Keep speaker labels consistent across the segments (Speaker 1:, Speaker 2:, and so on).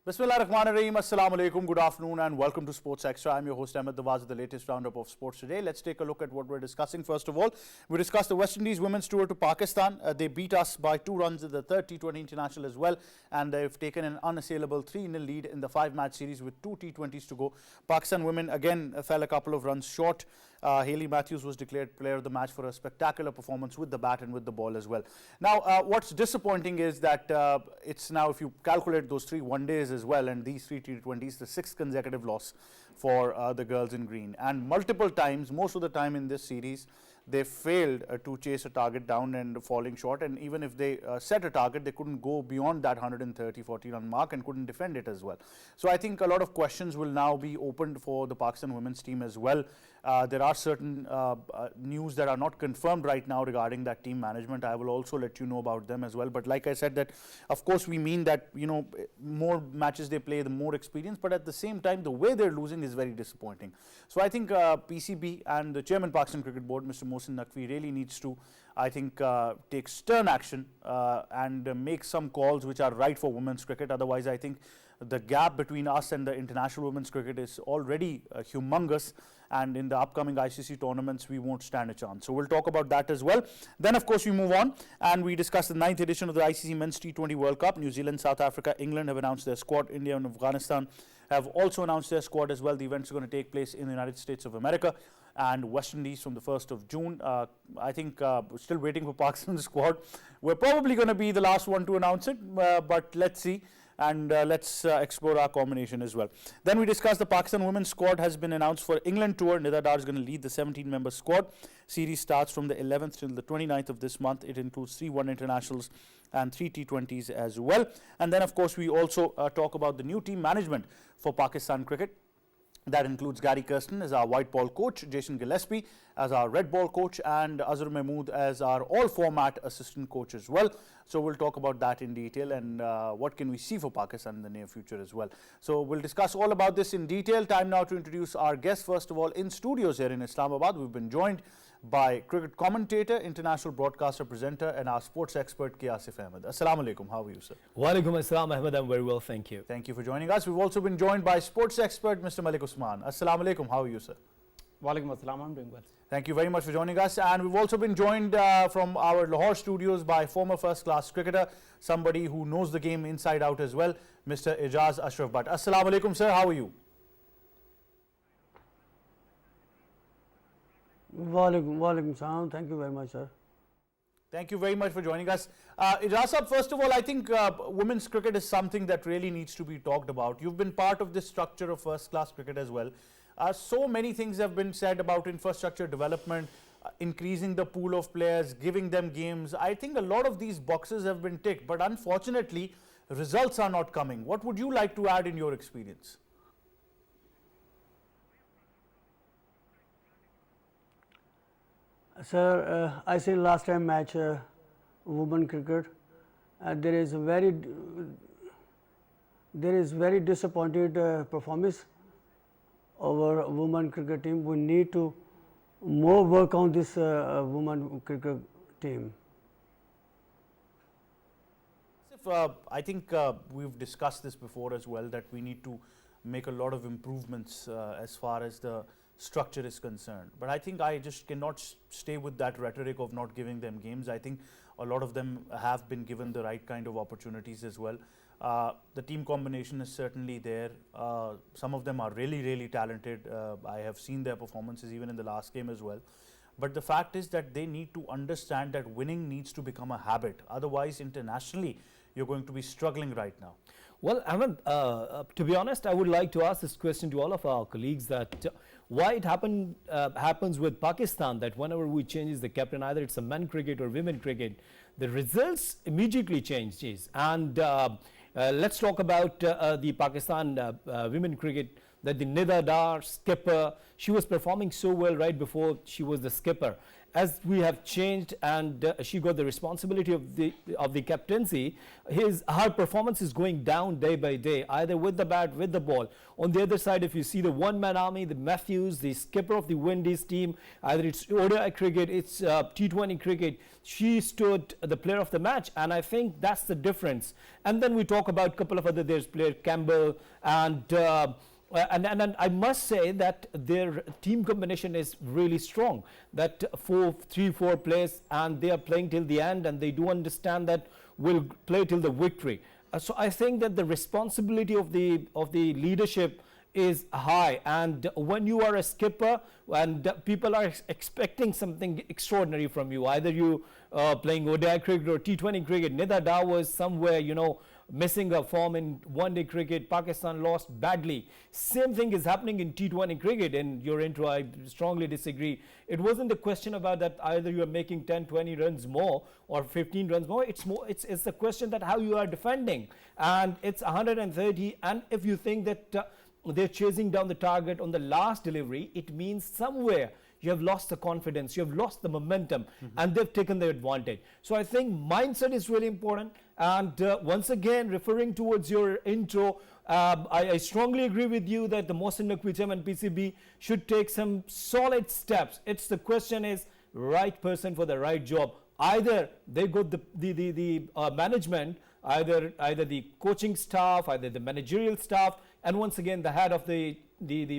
Speaker 1: Bismillahirrahmanirrahim. Assalamu alaikum. Good afternoon and welcome to Sports Extra. I'm your host Ahmed Dawaz with the latest roundup of sports today. Let's take a look at what we're discussing. First of all, we discussed the West Indies women's tour to Pakistan. They beat us by 2 runs in the third T20 international as well, and they've taken an unassailable 3-0 lead in the 5-match series with 2 T20s to go. Pakistan women again fell a couple of runs short. Hayley Matthews was declared player of the match for a spectacular performance with the bat and with the ball as well. Now, what's disappointing is that it's now, if you calculate those 3 one-days as well and these 3 T20s, the 6th consecutive loss for the girls in green. And multiple times, most of the time in this series, they failed to chase a target down and falling short. And even if they set a target, they couldn't go beyond that 130-40 run mark and couldn't defend it as well. So I think a lot of questions will now be opened for the Pakistan women's team as well. There are certain news that are not confirmed right now regarding that team management. I will also let you know about them as well. But like I said, that of course we mean that, you know, more matches they play, the more experience. But at the same time, the way they're losing is very disappointing. So I think PCB and the chairman Pakistan Cricket Board, Mr. Mohsin Naqvi, really needs to, I think, take stern action and make some calls which are right for women's cricket. Otherwise, I think the gap between us and the international women's cricket is already humongous, and in the upcoming ICC tournaments we won't stand a chance. So we'll talk about that as well. Then of course we move on and we discuss the 9th edition of the ICC Men's T20 World Cup. New Zealand, South Africa, England have announced their squad. India and Afghanistan have also announced their squad as well. The events are going to take place in the United States of America and West Indies from the 1st of June. I think we're still waiting for Pakistan's squad. We're probably going to be the last one to announce it, but let's see. And let's explore our combination as well. Then we discussed the Pakistan women's squad has been announced for England tour. Nida Dar is going to lead the 17-member squad. Series starts from the 11th till the 29th of this month. It includes 3 one internationals and 3 T20s as well. And then of course we also talk about the new team management for Pakistan cricket. That includes Gary Kirsten as our white ball coach, Jason Gillespie as our red ball coach, and Azhar Mahmood as our all-format assistant coach as well. So we'll talk about that in detail and what can we see for Pakistan in the near future as well. So we'll discuss all about this in detail. Time now to introduce our guests. First of all, in studios here in Islamabad, we've been joined by cricket commentator, international broadcaster, presenter, and our sports expert, Asif Ahmed. Assalamu alaikum. How are you, sir?
Speaker 2: Wa alaikum assalam, Ahmed. I'm very well, thank you.
Speaker 1: Thank you for joining us. We've also been joined by sports expert, Mr. Malik Usman. Assalamu alaikum. How are you, sir?
Speaker 3: Wa alaikum assalam. I'm doing well.
Speaker 1: Thank you very much for joining us. And we've also been joined from our Lahore studios by former first-class cricketer, somebody who knows the game inside out as well, Mr. Ijaz Ashraf Bhatt. Assalamu alaikum, sir. How are you?
Speaker 4: Walaikum salam. Thank you very much, sir.
Speaker 1: Thank you very much for joining us. Ijaz, first of all, I think women's cricket is something that really needs to be talked about. You've been part of this structure of first-class cricket as well. So many things have been said about infrastructure development, increasing the pool of players, giving them games. I think a lot of these boxes have been ticked, but unfortunately, results are not coming. What would you like to add in your experience?
Speaker 4: Sir, I see last time match women cricket. There is very disappointed performance of our women cricket team. We need to more work on this women cricket team.
Speaker 1: I think we've discussed this before as well, that we need to make a lot of improvements as far as the structure is concerned. But I think I just cannot stay with that rhetoric of not giving them games. I think a lot of them have been given the right kind of opportunities as well. The team combination is certainly there. Some of them are really talented. I have seen their performances even in the last game as well. But the fact is that they need to understand that winning needs to become a habit. Otherwise, internationally, you're going to be struggling right now.
Speaker 2: Well, Ahmed, to be honest, I would like to ask this question to all of our colleagues, that why it happens with Pakistan that whenever we change the captain, either it's a men cricket or women cricket, the results immediately changes. And let's talk about the Pakistan women cricket that the Nida Dar skipper, she was performing so well right before she was the skipper. As we have changed and she got the responsibility of the captaincy, her performance is going down day by day, either with the bat, with the ball. On the other side, if you see the one-man army, the Matthews, the skipper of the Windies team, either it's ODI cricket, it's T20 cricket, she stood the player of the match, and I think that's the difference. And then we talk about a couple of other, there's player Campbell and I must say that their team combination is really strong. That 3-4 players, and they are playing till the end, and they do understand that we'll play till the victory. So I think that the responsibility of the leadership is high, and when you are a skipper and people are expecting something extraordinary from you, either you playing ODI cricket or T20 cricket. Nida Dar was somewhere, missing a form in one-day cricket. Pakistan lost badly. Same thing is happening in T20 cricket. In your intro, I strongly disagree. It wasn't a question about that either you are making 10, 20 runs more or 15 runs more. It's a question that how you are defending, and it's 130. And if you think that they're chasing down the target on the last delivery, it means somewhere you have lost the confidence, you have lost the momentum, and they've taken the advantage. So I think mindset is really important. And once again, referring towards your intro, I strongly agree with you that the Mohsin Naqvi and PCB should take some solid steps. It's the question is right person for the right job. Either they got the management, either the coaching staff, either the managerial staff, and once again the head of the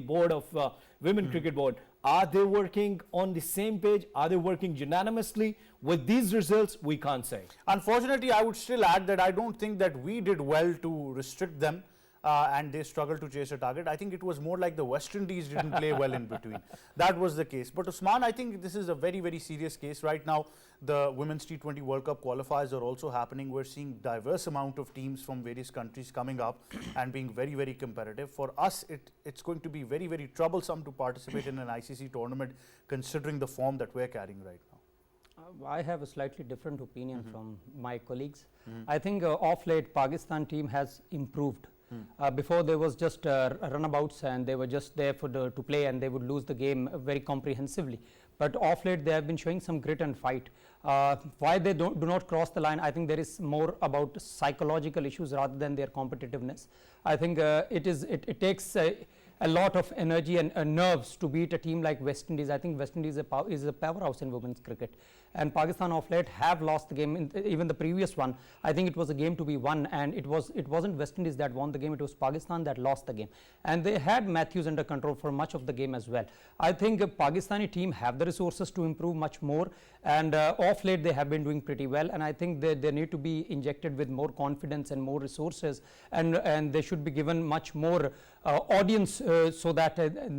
Speaker 2: board of Women Cricket Board. Are they working on the same page? Are they working unanimously? With these results, we can't say.
Speaker 1: Unfortunately, I would still add that I don't think that we did well to restrict them and they struggled to chase a target. I think it was more like the West Indies didn't play well in between. That was the case. But Usman, I think this is a very, very serious case. Right now, the Women's T20 World Cup qualifiers are also happening. We're seeing diverse amount of teams from various countries coming up and being very, very competitive. For us, it's going to be very, very troublesome to participate in an ICC tournament considering the form that we're carrying right now.
Speaker 3: I have a slightly different opinion from my colleagues. I think off late Pakistan team has improved. Before there was just runabouts and they were just there to play, and they would lose the game very comprehensively. But off late they have been showing some grit and fight. Why they do not cross the line, I think there is more about psychological issues rather than their competitiveness. I think it takes a lot of energy and nerves to beat a team like West Indies. I think West Indies is a powerhouse in women's cricket, and Pakistan of late have lost the game. Even the previous one, I think it was a game to be won, and it wasn't West Indies that won the game. It was Pakistan that lost the game, and they had Matthews under control for much of the game as well. I think Pakistani team have the resources to improve much more, and off late they have been doing pretty well, and I think they need to be injected with more confidence and more resources, and they should be given much more audience so that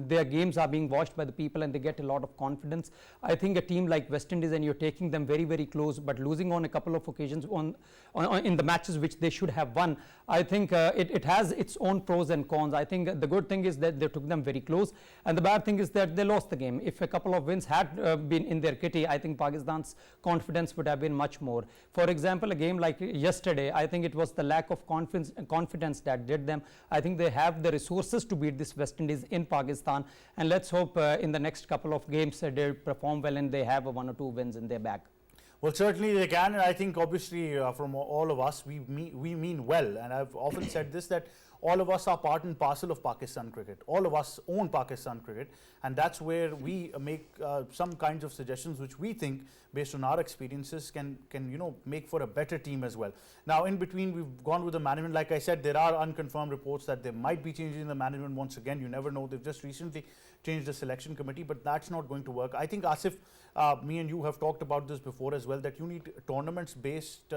Speaker 3: their games are being watched by the people and they get a lot of confidence. I think a team like West Indies, and you're taking them very, very close, but losing on a couple of occasions in the matches which they should have won, I think it has its own pros and cons. I think the good thing is that they took them very close, and the bad thing is that they lost the game. If a couple of wins had been in their kitty, I think Pakistan's confidence would have been much more. For example, a game like yesterday, I think it was the lack of confidence that did them. I think they have the resources to beat this West Indies in Pakistan, and let's hope in the next couple of games they perform well and they have 1 or 2 wins in their bag.
Speaker 1: Well, certainly they can, and I think obviously from all of us, we mean well, and I've often said this, that all of us are part and parcel of Pakistan cricket. All of us own Pakistan cricket, and that's where we make some kinds of suggestions which we think, based on our experiences, can make for a better team as well. Now, in between, we've gone with the management. Like I said, there are unconfirmed reports that they might be changing the management once again. You never know. They've just recently changed the selection committee, but that's not going to work. I think, Asif, me and you have talked about this before as well, that you need tournaments based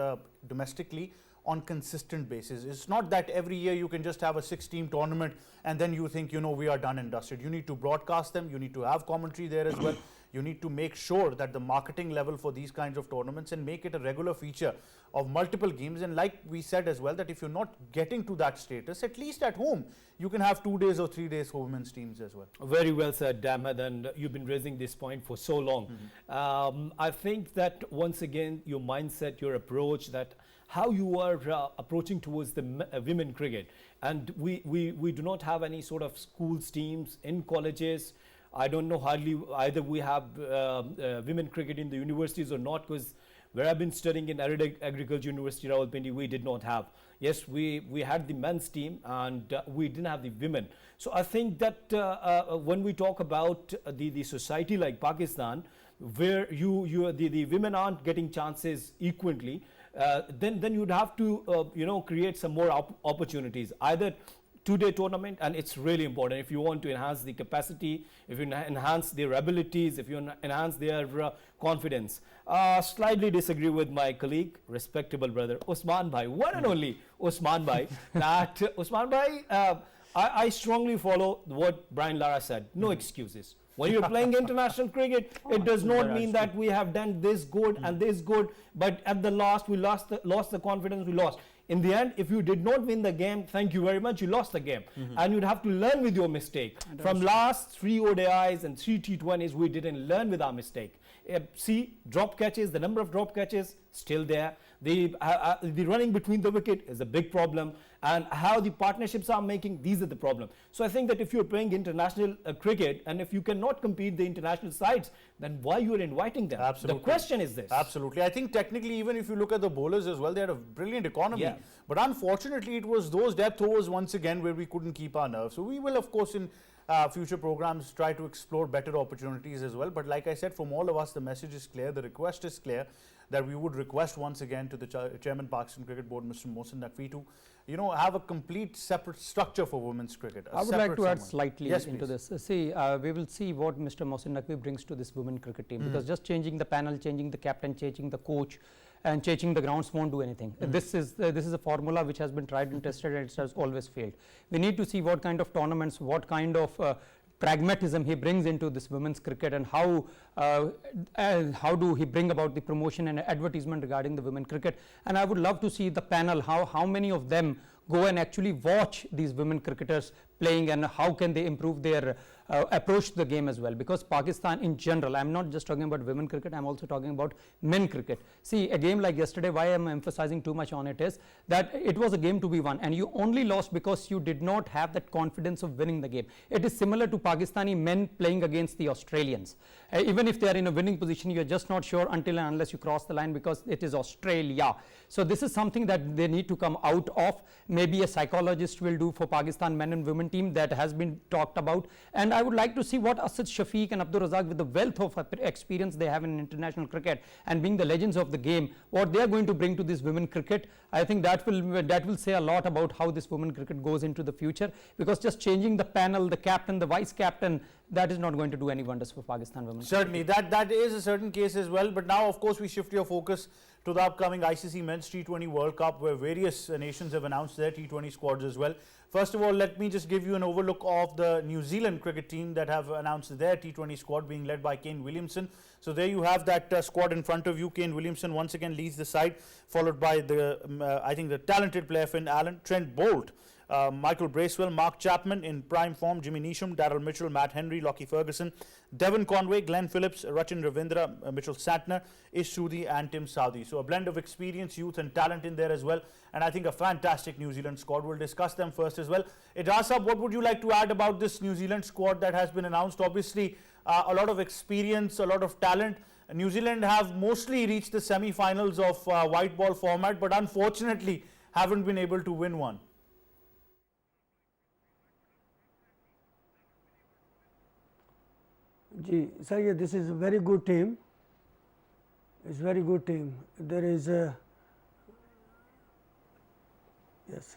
Speaker 1: domestically on consistent basis. It's not that every year you can just have a 6-team tournament and then you think, we are done and dusted. You need to broadcast them. You need to have commentary there as well. You need to make sure that the marketing level for these kinds of tournaments and make it a regular feature of multiple games. And like we said as well, that if you're not getting to that status, at least at home, you can have 2 days or 3 days for women's teams as well.
Speaker 2: Very well said, Damad, and you've been raising this point for so long. I think that once again, your mindset, your approach, that how you are approaching towards the women cricket. And we do not have any sort of schools teams in colleges. I don't know hardly either we have women cricket in the universities or not, because where I've been studying in Agriculture University, Rawalpindi, we did not have. Yes, we had the men's team and we didn't have the women. So I think that when we talk about the society like Pakistan, where the women aren't getting chances equally, then you'd have to create some more opportunities. Either two-day tournament, and it's really important if you want to enhance the capacity, if you enhance their abilities, if you enhance their confidence. Slightly disagree with my colleague, respectable brother Usman Bhai, one and only Usman Bhai. That Usman Bhai, I strongly follow what Brian Lara said. No excuses. When you're playing international cricket, it does not mean that we have done this good and this good, but at the last we lost the confidence, we lost. In the end, if you did not win the game, thank you very much, you lost the game. And you'd have to learn with your mistake. From last 3 ODIs and 3 T20s, we didn't learn with our mistake. See, drop catches, the number of drop catches, still there. The running between the wicket is a big problem, and how the partnerships are making, these are the problem. So I think that if you're playing international cricket, and if you cannot compete the international sides, then why you are inviting them?
Speaker 1: Absolutely.
Speaker 2: The question is this.
Speaker 1: Absolutely. I think technically, even if you look at the bowlers as well, they had a brilliant economy.
Speaker 2: Yeah.
Speaker 1: But unfortunately, it was those depth overs once again where we couldn't keep our nerve. So we will, of course, in future programs try to explore better opportunities as well. But like I said, from all of us, the message is clear, the request is clear, that we would request once again to the Chairman Pakistan Cricket Board, Mr. Mohsin Naqvi, to have a complete separate structure for women's cricket.
Speaker 3: I would like to add slightly into this. See, we will see what Mr. Mohsin Naqvi brings to this women cricket team, because just changing the panel, changing the captain, changing the coach, and changing the grounds won't do anything. This is a formula which has been tried and tested, and it has always failed. We need to see what kind of tournaments, what kind of pragmatism he brings into this women's cricket, and how do he bring about the promotion and advertisement regarding the women cricket. And I would love to see the panel, how many of them go and actually watch these women cricketers playing, and how can they improve their approach to the game as well. Because Pakistan in general, I'm not just talking about women cricket, I'm also talking about men cricket. See, a game like yesterday, why I'm emphasizing too much on it is that it was a game to be won, and you only lost because you did not have that confidence of winning the game. It is similar to Pakistani men playing against the Australians. Even if they are in a winning position, you're just not sure until and unless you cross the line, because it is Australia. So this is something that they need to come out of. Maybe a psychologist will do for Pakistan men and women team, that has been talked about. And I would like to see what Asad Shafiq and Abdur Razak, with the wealth of experience they have in international cricket and being the legends of the game, what they are going to bring to this women cricket. I think that will say a lot about how this women cricket goes into the future, because just changing the panel, the captain, the vice captain, that is not going to do any wonders for Pakistan women.
Speaker 1: Certainly, that is a certain case as well. But now, of course, we shift your focus to the upcoming ICC Men's T20 World Cup, where various nations have announced their T20 squads as well. First of all, let me just give you an overlook of the New Zealand cricket team that have announced their T20 squad, being led by Kane Williamson. So there you have that squad in front of you. Kane Williamson once again leads the side, followed by I think the talented player Finn Allen, Trent Bolt, Michael Bracewell, Mark Chapman in prime form, Jimmy Neesham, Daryl Mitchell, Matt Henry, Lockie Ferguson, Devon Conway, Glenn Phillips, Rachin Ravindra, Mitchell Santner, Ish Sudhi and Tim Southee. So a blend of experience, youth and talent in there as well. And I think a fantastic New Zealand squad. We'll discuss them first as well. Idasab, what would you like to add about this New Zealand squad that has been announced? Obviously, a lot of experience, a lot of talent. New Zealand have mostly reached the semi-finals of white ball format, but unfortunately haven't been able to win one.
Speaker 4: Sir, yeah, this is a very good team. It's a very good team. There is a yes.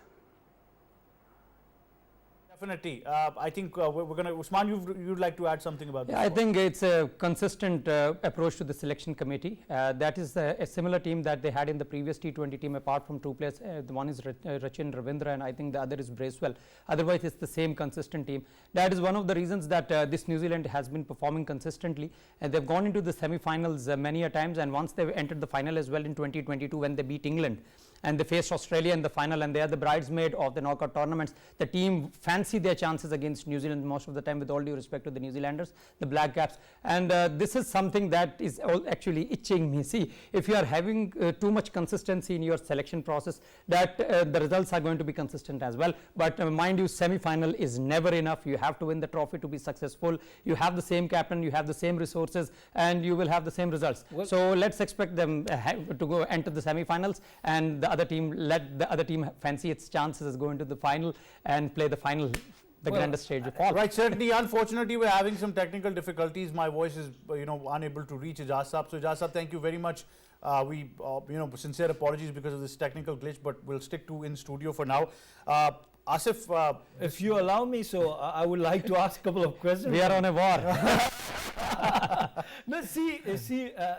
Speaker 1: Definitely. I think we're going to, Usman, you'd like to add something about this?
Speaker 3: I think it's a consistent approach to the selection committee. That is a similar team that they had in the previous T20 team, apart from two players. The one is Rachin Ravindra, and I think the other is Bracewell. Otherwise, it's the same consistent team. That is one of the reasons that this New Zealand has been performing consistently. And they've gone into the semi-finals many a times, and once they've entered the final as well in 2022 when they beat England. and they faced Australia in the final, and they are the bridesmaid of the knockout tournaments. The team fancy their chances against New Zealand most of the time, with all due respect to the New Zealanders, the Black Caps. And this is something that is actually itching me. See, if you are having too much consistency in your selection process, that the results are going to be consistent as well. But mind you, semi-final is never enough. You have to win the trophy to be successful. You have the same captain, you have the same resources, and you will have the same results. Well, so let's expect them to go enter the semi-finals, and the other team, let the other team fancy its chances as going to the final and play the final, the grandest stage of all.
Speaker 1: Right, certainly. Unfortunately, we're having some technical difficulties. My voice is, unable to reach Ijaz Saab. So, Ijaz Saab, thank you very much. Sincere apologies because of this technical glitch, but we'll stick to in studio for now. Asif,
Speaker 2: if you allow me, so I would like to ask a couple of questions.
Speaker 3: We are on a war.
Speaker 2: No, see,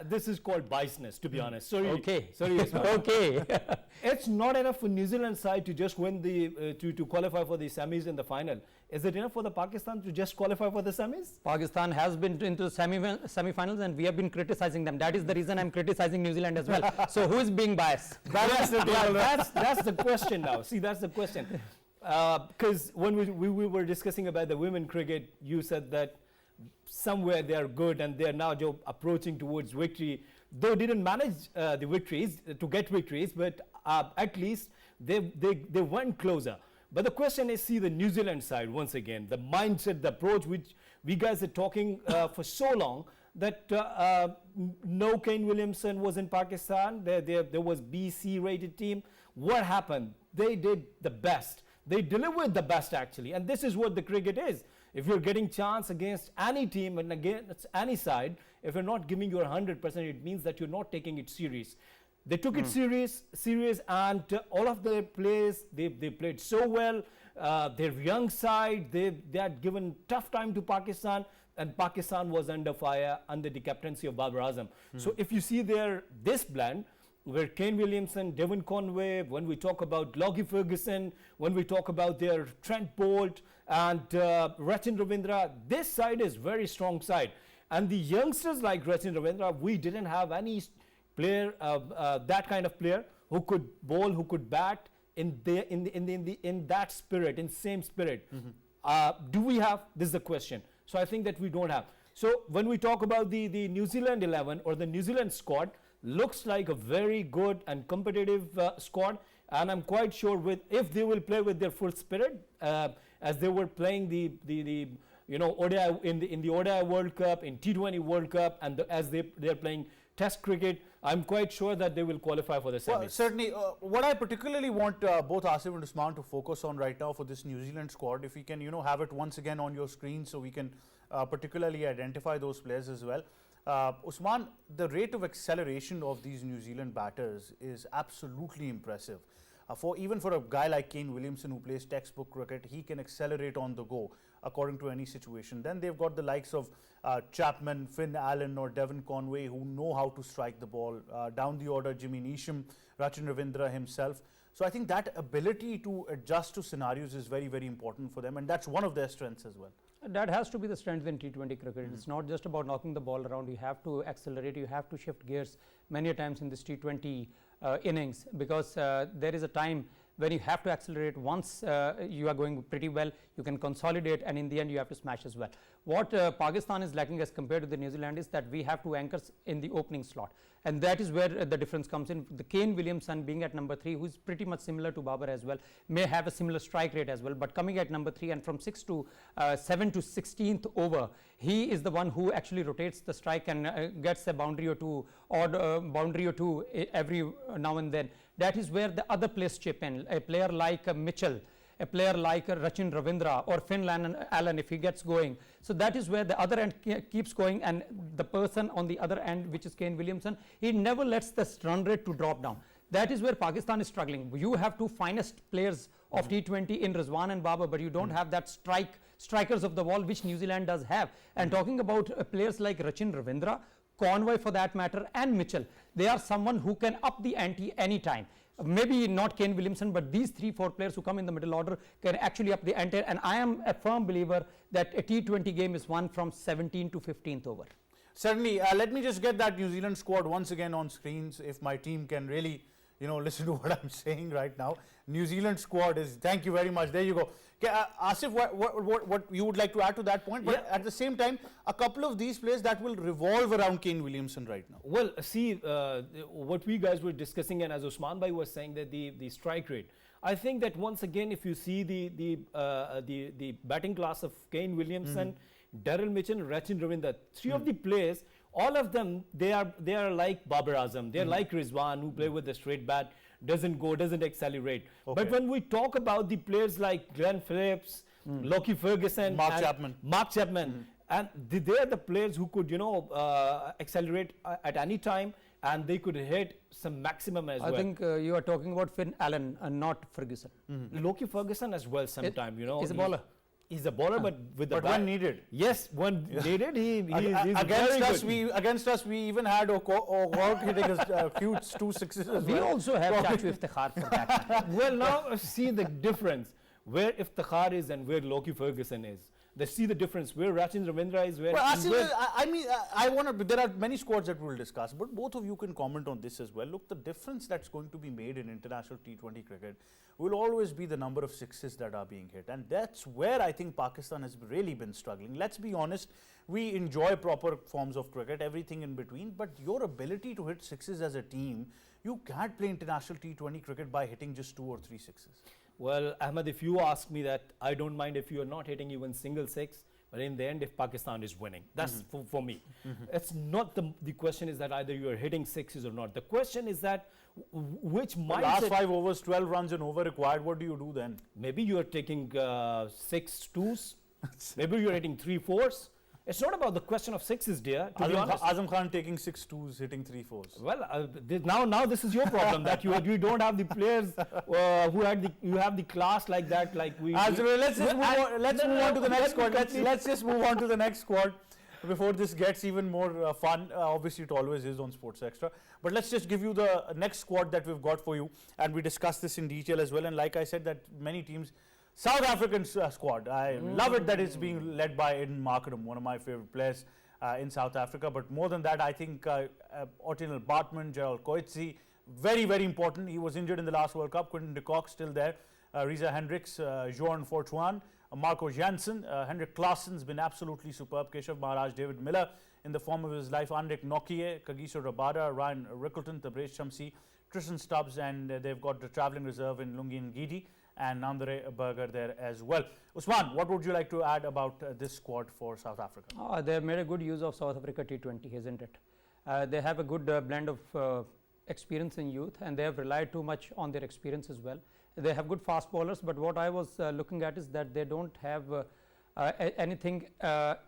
Speaker 2: this is called biasness, to be honest. Sorry.
Speaker 3: Okay.
Speaker 2: Sorry.
Speaker 3: Okay.
Speaker 2: It's not enough for New Zealand side to just win the to qualify for the semis and the final. Is it enough for the Pakistan to just qualify for the semis?
Speaker 3: Pakistan has been into semi-finals, and we have been criticizing them. That is the reason I'm criticizing New Zealand as well. So who is being biased?
Speaker 2: That's the question now. See, that's the question. Because when we were discussing about the women cricket, you said that somewhere they are good and they are now approaching towards victory. Though didn't manage the victories to get victories, but at least they went closer. But the question is, see the New Zealand side once again, the mindset, the approach which we guys are talking for so long, that no Kane Williamson was in Pakistan. There was BC rated team. What happened? They did the best. They delivered the best actually, and this is what the cricket is. If you're getting chance against any team and against any side, if you're not giving your 100%, it means that you're not taking it serious. They took it serious, and all of the players, they played so well. Their young side, they had given tough time to Pakistan, and Pakistan was under fire under the captaincy of Babar Azam. So if you see this blend, where Kane Williamson, Devon Conway, when we talk about Lockie Ferguson, when we talk about their Trent Bolt and Rachin Ravindra, this side is very strong side. And the youngsters like Rachin Ravindra, we didn't have any player, that kind of player who could bowl, who could bat in that spirit, in same spirit. Do we have? This is the question. So I think that we don't have. So when we talk about the New Zealand 11 or the New Zealand squad, looks like a very good and competitive squad, and I'm quite sure if they will play with their full spirit as they were playing the ODI in the ODI World Cup, in T20 World Cup, and as they're playing Test cricket, I'm quite sure that they will qualify for the semis.
Speaker 1: Well, certainly, what I particularly want both Asif and Usman to focus on right now for this New Zealand squad, if we can, have it once again on your screen so we can particularly identify those players as well. Usman, the rate of acceleration of these New Zealand batters is absolutely impressive. Even for a guy like Kane Williamson who plays textbook cricket, he can accelerate on the go according to any situation. Then they've got the likes of Chapman, Finn Allen or Devon Conway who know how to strike the ball. Down the order, Jimmy Neesham, Rachin Ravindra himself. So I think that ability to adjust to scenarios is very, very important for them, and that's one of their strengths as well.
Speaker 3: That has to be the strength in T20 cricket. It's not just about knocking the ball around. You have to accelerate. You have to shift gears many times in this T20 innings, because there is a time when you have to accelerate. Once you are going pretty well, you can consolidate, and in the end you have to smash as well. What Pakistan is lacking as compared to the New Zealand is that we have two anchors in the opening slot, and that is where the difference comes in. The Kane Williamson being at number 3, who is pretty much similar to Babar as well, may have a similar strike rate as well, but coming at number 3 and from 7 to 16th over, he is the one who actually rotates the strike and gets a boundary or two, every now and then. That is where the other players chip in. A player like Mitchell, a player like Rachin Ravindra or Finn Allen if he gets going. So that is where the other end keeps going, and the person on the other end, which is Kane Williamson, he never lets the run rate to drop down. That is where Pakistan is struggling. You have two finest players of T20 in Rizwan and Babar, but you don't have that strikers of the ball which New Zealand does have. And talking about players like Rachin Ravindra, Conway for that matter, and Mitchell, they are someone who can up the ante anytime. Maybe not Kane Williamson, but these 3-4 players who come in the middle order can actually up the ante, and I am a firm believer that a T20 game is won from 17th to 15th over.
Speaker 1: Certainly. Let me just get that New Zealand squad once again on screens if my team can really listen to what I'm saying right now. New Zealand squad is, thank you very much. There you go. Okay, Asif, what you would like to add to that point? But at the same time, a couple of these players that will revolve around Kane Williamson right now.
Speaker 2: Well, see, what we guys were discussing, and as Usman Bhai was saying, that the strike rate. I think that once again, if you see the batting class of Kane Williamson, Daryl Mitchell, Rachin Ravindra, three of the players, all of them, they are like Babar Azam. They are like Rizwan, who play with the straight bat, doesn't accelerate.
Speaker 1: Okay.
Speaker 2: But when we talk about the players like Glenn Phillips, Lockie Ferguson,
Speaker 1: Mark Chapman,
Speaker 2: and they are the players who could, accelerate at any time, and they could hit some maximum as well.
Speaker 3: I think you are talking about Finn Allen and not Ferguson.
Speaker 2: Lockie Ferguson as well sometime,
Speaker 3: He's a bowler.
Speaker 2: He's a bowler, but with the
Speaker 1: But when needed.
Speaker 2: Yes, when needed, he's
Speaker 1: Against us, we even had O'Rourke hitting a huge 2 sixes as
Speaker 3: We
Speaker 1: well.
Speaker 3: also have Chachu Iftikhar for that.
Speaker 2: Well, now see the difference where Iftikhar is and where Lockie Ferguson is. They see the difference where Rachin Ravindra is. Where,
Speaker 1: Well, Asif, I want to. There are many squads that we'll discuss, but both of you can comment on this as well. Look, the difference that's going to be made in international T20 cricket will always be the number of sixes that are being hit, and that's where I think Pakistan has really been struggling. Let's be honest, we enjoy proper forms of cricket, everything in between, but your ability to hit sixes as a team, you can't play international T20 cricket by hitting just 2 or 3 sixes.
Speaker 2: Well, Ahmed, if you ask me that, I don't mind if you are not hitting even single six, but in the end, if Pakistan is winning, that's for me. It's not the question is that either you are hitting sixes or not. The question is that which mindset.
Speaker 1: Last 5 overs, 12 runs and over required, what do you do then?
Speaker 2: Maybe you are taking 6 twos, maybe you are hitting 3 fours. It's not about the question of sixes, dear. To be honest.
Speaker 1: Azam Khan taking 6 twos, hitting 3 fours.
Speaker 2: Well, now this is your problem that you don't have the players who have the class like that, like we.
Speaker 1: Let's just move on to the next squad. Let's just move on to the next squad before this gets even more fun. Obviously, it always is on Sports Extra. But let's just give you the next squad that we've got for you, and we discussed this in detail as well. And like I said, that many teams. South African squad. I love it that it's being led by Aiden Markram, one of my favorite players in South Africa. But more than that, I think Otinel Bartman, Gerald Coetzee, very, very important. He was injured in the last World Cup. Quinton de Kock still there. Reza Hendricks, Johan Fortuan, Marco Janssen, Hendrik Klaassen's been absolutely superb. Keshav Maharaj, David Miller in the form of his life. Andrik Nokie, Kagiso Rabada, Ryan Rickleton, Tabraiz Shamsi, Tristan Stubbs, and they've got the travelling reserve in Lungi Ngidi and Nandre Berger there as well. Usman, what would you like to add about this squad for South Africa?
Speaker 3: They have made a good use of South Africa T20, isn't it? They have a good blend of experience in youth, and they have relied too much on their experience as well. They have good fast bowlers, but what I was looking at is that they don't have anything,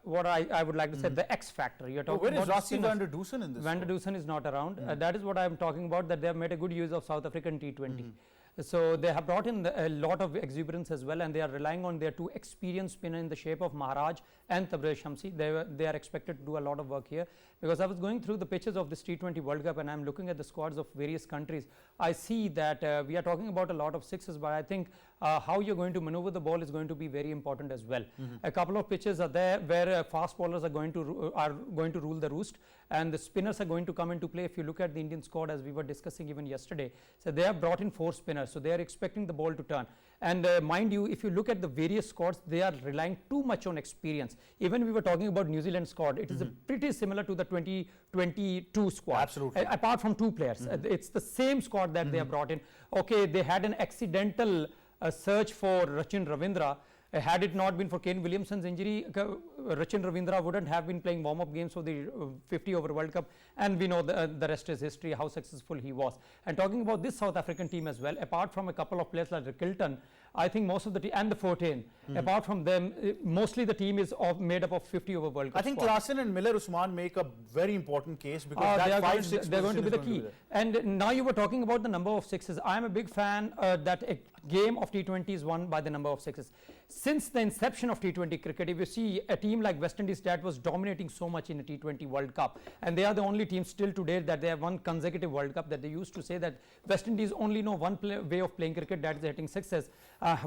Speaker 3: what I would like to say, the X factor. You're talking
Speaker 1: where is
Speaker 3: about
Speaker 1: Rassie van der Dusen in this?
Speaker 3: Van der Dusen is not around. That is what I'm talking about, that they have made a good use of South African T20. So they have brought in a lot of exuberance as well, and they are relying on their 2 experienced spinners in the shape of Maharaj and Tabraiz Shamsi. They are expected to do a lot of work here, because I was going through the pitches of this T20 World Cup and I'm looking at the squads of various countries. I see that we are talking about a lot of sixes, but I think how you're going to maneuver the ball is going to be very important as well. A couple of pitches are there where fast bowlers are going to rule the roost, and the spinners are going to come into play. If you look at the Indian squad, as we were discussing even yesterday, so they have brought in 4 spinners, so they are expecting the ball to turn. And mind you, if you look at the various squads, they are relying too much on experience. Even we were talking about New Zealand squad, it is pretty similar to the 2022 squad.
Speaker 1: Absolutely.
Speaker 3: Apart from 2 players, it's the same squad that they have brought in. Okay, they had an accidental search for Rachin Ravindra. Had it not been for Kane Williamson's injury, Rachin Ravindra wouldn't have been playing warm-up games for the 50-over World Cup, and we know the rest is history, how successful he was. And talking about this South African team as well, apart from a couple of players like Rickleton, I think most of the team, and the 14, apart from them, mostly the team is made up of 50-over World Cup.
Speaker 1: I think
Speaker 3: squad.
Speaker 1: Klaassen and Miller Usman make a very important case, because that 5-6
Speaker 3: they're going to be the key. And now you were talking about the number of sixes. I'm a big fan that a game of T20 is won by the number of sixes. Since the inception of T20 cricket, if you see a team like West Indies that was dominating so much in the T20 World Cup, and they are the only team still today that they have won consecutive World Cup, that they used to say that West Indies only know one way of playing cricket, that is hitting sixes.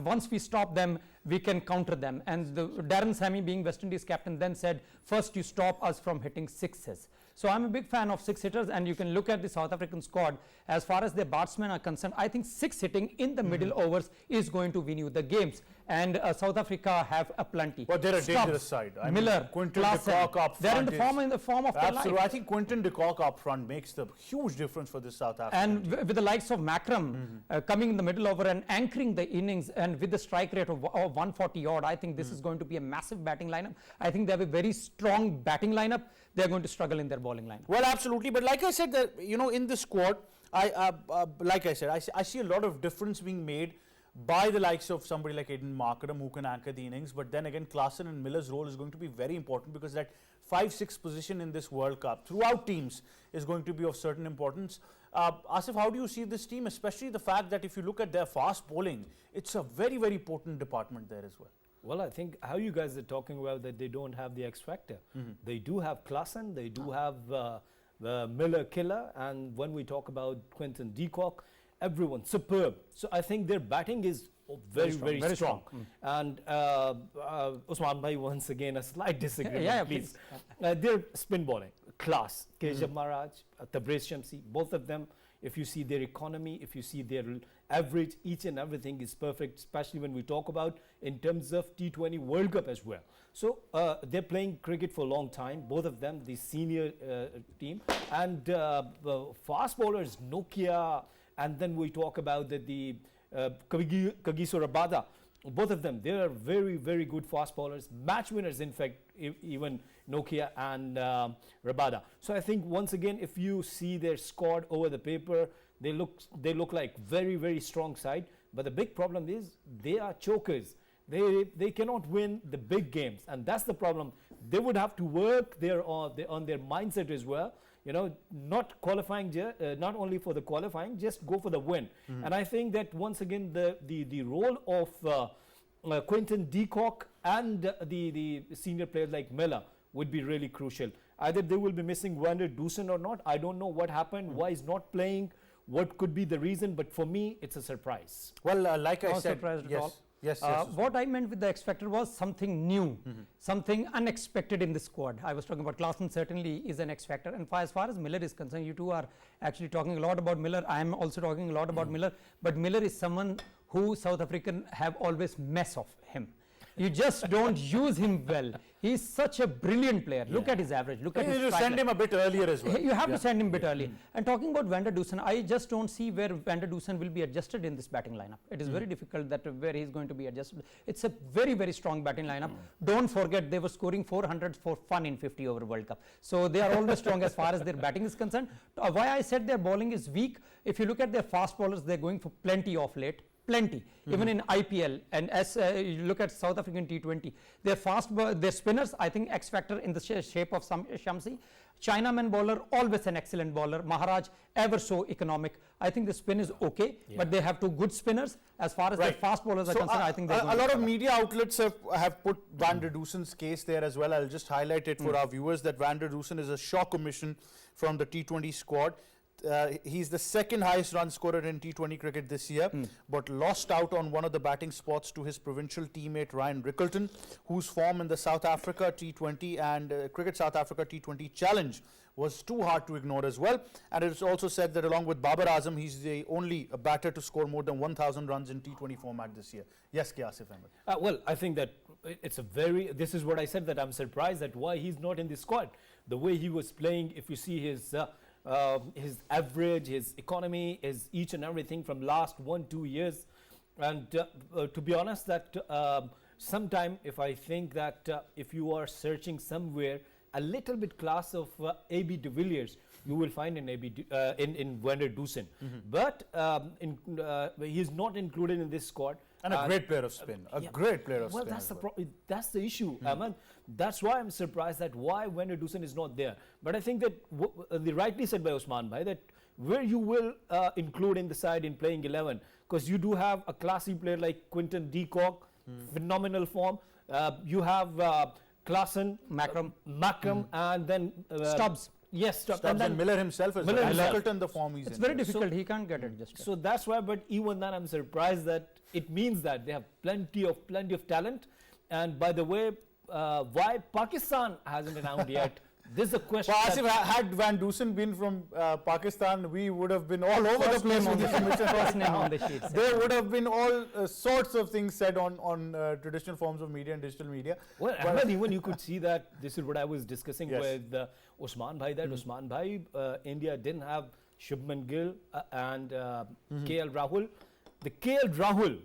Speaker 3: Once we stop them, we can counter them. And Darren Sammy, being West Indies captain, then said, first you stop us from hitting sixes. So I'm a big fan of 6 hitters, and you can look at the South African squad as far as their batsmen are concerned. I think 6 hitting in the middle overs is going to win you the games, and South Africa have a plenty.
Speaker 1: But they're a
Speaker 3: Stubbs,
Speaker 1: dangerous side. I
Speaker 3: Miller,
Speaker 1: mean, Quinton de
Speaker 3: Klaassen,
Speaker 1: Kock up front.
Speaker 3: they're in the form of their
Speaker 1: Absolutely.
Speaker 3: life.
Speaker 1: I think Quinton de Kock up front makes the huge difference for this South African
Speaker 3: And
Speaker 1: team.
Speaker 3: with the likes of Macram coming in the middle over and anchoring the innings, and with the strike rate of 140 odd, I think this is going to be a massive batting lineup. I think they have a very strong batting lineup. They're going to struggle in their bowling lineup.
Speaker 1: Well, absolutely. But like I said, that in the squad, like I said, I see a lot of difference being made by the likes of somebody like Aiden Markram, who can anchor the innings. But then again, Klaassen and Miller's role is going to be very important, because that 5-6 position in this World Cup throughout teams is going to be of certain importance. Asif, how do you see this team, especially the fact that if you look at their fast bowling, it's a very, very potent department there as well.
Speaker 2: Well, I think how you guys are talking about that they don't have the X factor. They do have Klaassen, they do have the Miller killer, and when we talk about Quinton de Kock, everyone superb. So I think their batting is very strong. And Usman Bhai, once again a slight disagreement,
Speaker 3: Yeah,
Speaker 2: please. Their spin bowling class, Keshav Maharaj, Tabraiz Shamsi, both of them. If you see their economy, if you see their average, each and everything is perfect, especially when we talk about in terms of T20 World Cup as well. So they're playing cricket for a long time, both of them, the senior team. And fast bowlers, Nokia, and then we talk about the Kagiso Rabada. Both of them, they are very good fast bowlers, match winners, in fact, even Nokia and Rabada. So I think once again, if you see their squad over the paper, they look like very strong side. But the big problem is they are chokers. They cannot win the big games, and that's the problem. They would have to work on their mindset as well. Not qualifying, not only for the qualifying, just go for the win. And I think that once again, the role of Quinton de Kock and the senior players like Miller would be really crucial. Either they will be missing Van der Dusen or not. I don't know what happened, why he's not playing, what could be the reason, but for me, it's a surprise.
Speaker 1: Well, like I
Speaker 3: Not
Speaker 1: said,
Speaker 3: surprised at all.
Speaker 1: Yes.
Speaker 3: What I meant with the X factor was something new, something unexpected in the squad. I was talking about Klaassen certainly is an X factor, and as far as Miller is concerned, you two are actually talking a lot about Miller. I am also talking a lot about Miller, but Miller is someone who South African have always mess of him. You just don't use him well. He's such a brilliant player. Look at his average. Look at his
Speaker 1: You send him a bit earlier as well.
Speaker 3: You have to send him a bit early. And talking about Van der Dusen, I just don't see where Van der Dusen will be adjusted in this batting lineup. It is very difficult that where he's going to be adjusted. It's a very strong batting lineup. Don't forget they were scoring 400 for fun in 50 over World Cup. So they are always strong as far as their batting is concerned. Why I said their bowling is weak, if you look at their fast bowlers, they're going for plenty of late. Plenty, even in IPL, and as you look at South African T20, their spinners, I think X factor in the shape of Shamsi. Chinaman bowler, always an excellent bowler. Maharaj, ever so economic. I think the spin is okay, but they have two good spinners. As far as their fast bowlers are concerned, I think they're going
Speaker 1: a lot
Speaker 3: to
Speaker 1: of media outlets have put Van der Dusen's case there as well. I'll just highlight it for our viewers that Van der Dusen is a shock omission from the T20 squad. He's the second highest run scorer in T20 cricket this year, but lost out on one of the batting spots to his provincial teammate Ryan Rickleton, whose form in the South Africa T20 and Cricket South Africa T20 Challenge was too hard to ignore as well. And it is also said that along with Babar Azam, he's the only batter to score more than 1,000 runs in T20 format this year. Yes, Asif Ahmed.
Speaker 2: Well, I think that it's this is what I said, that I'm surprised that why he's not in the squad. The way he was playing, if you see his average, his economy, his each and everything from last 1-2 years. And to be honest, that sometime if I think that if you are searching somewhere a little bit class of A.B. de Villiers, you will find in in Van der Dusen. But he's not included in this squad.
Speaker 1: And a great player of spin. Great player of spin.
Speaker 2: Well, that's the issue, Ahmed. That's why I'm surprised that why Van der Dusen is not there. But I think that the rightly said by Usman Bhai that where you will include in the side in playing 11, because you do have a classy player like Quinton de Kock, phenomenal form. You have Klaassen, Macram, and then
Speaker 3: Stubbs.
Speaker 2: Yes,
Speaker 1: Stubbs and then Miller himself as well. Rickleton, the form he's in.
Speaker 3: It's very difficult. He can't get it just.
Speaker 2: So that's why. But even then, I'm surprised that it means that they have plenty of talent. And by the way, why Pakistan hasn't announced yet This is a question.
Speaker 1: Well,
Speaker 2: that-
Speaker 1: Asif, had Van Dusen been from Pakistan, we would have been all over the
Speaker 3: First
Speaker 1: place
Speaker 3: name on
Speaker 1: with
Speaker 3: the
Speaker 1: this submission.
Speaker 3: first name on the sheet.
Speaker 1: There would have been all sorts of things said on traditional forms of media and digital media.
Speaker 2: Well, Ahmed, even you could see that this is what I was discussing
Speaker 1: Yes.
Speaker 2: with Usman Bhai, that Usman Bhai, India didn't have Shubman Gill and KL Rahul. The KL Rahul.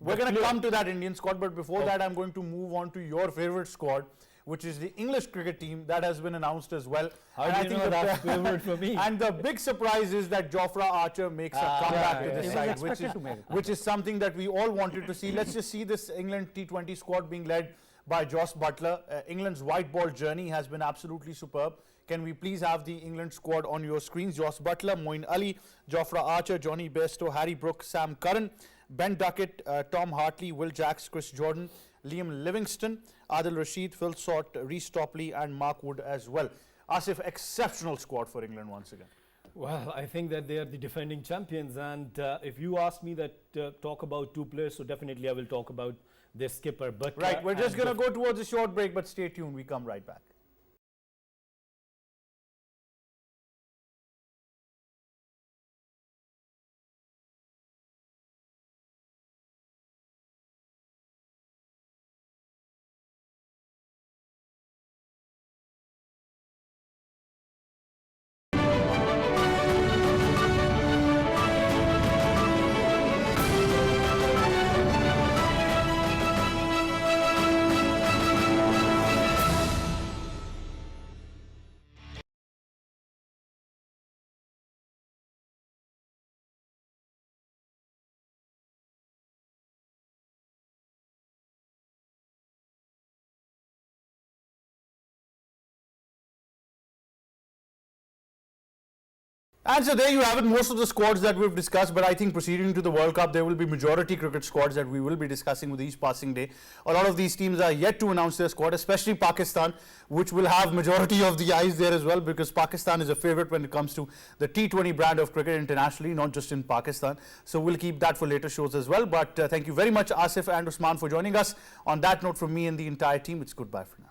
Speaker 1: We're going to come to that Indian squad, but before that, I'm going to move on to your favorite squad, which is the English cricket team that has been announced as well.
Speaker 2: How
Speaker 1: And
Speaker 2: do
Speaker 1: I
Speaker 2: you
Speaker 1: think
Speaker 2: know
Speaker 1: that
Speaker 2: that's favorite for me?
Speaker 1: And the big surprise is that Jofra Archer makes a comeback to
Speaker 2: yeah,
Speaker 1: this
Speaker 3: yeah.
Speaker 1: side,
Speaker 3: He was expected to make a
Speaker 1: which is something that we all wanted to see. Let's just see this England T20 squad being led by Joss Butler. England's white ball journey has been absolutely superb. Can we please have the England squad on your screens? Joss Butler, Moeen Ali, Jofra Archer, Johnny Bairstow, Harry Brook, Sam Curran, Ben Duckett, Tom Hartley, Will Jacks, Chris Jordan, Liam Livingston, Adil Rashid, Phil Sott, Reece Topley and Mark Wood as well. Asif, exceptional squad for England once again.
Speaker 2: Well, I think that they are the defending champions, and if you ask me that talk about two players, so definitely I will talk about their skipper. But
Speaker 1: Right, we're just going to go towards a short break, but stay tuned. We come right back. And so there you have it, most of the squads that we've discussed, but I think proceeding to the World Cup, there will be majority cricket squads that we will be discussing with each passing day. A lot of these teams are yet to announce their squad, especially Pakistan, which will have majority of the eyes there as well, because Pakistan is a favorite when it comes to the T20 brand of cricket internationally, not just in Pakistan. So we'll keep that for later shows as well. But thank you very much, Asif and Usman, for joining us. On that note, from me and the entire team, it's goodbye for now.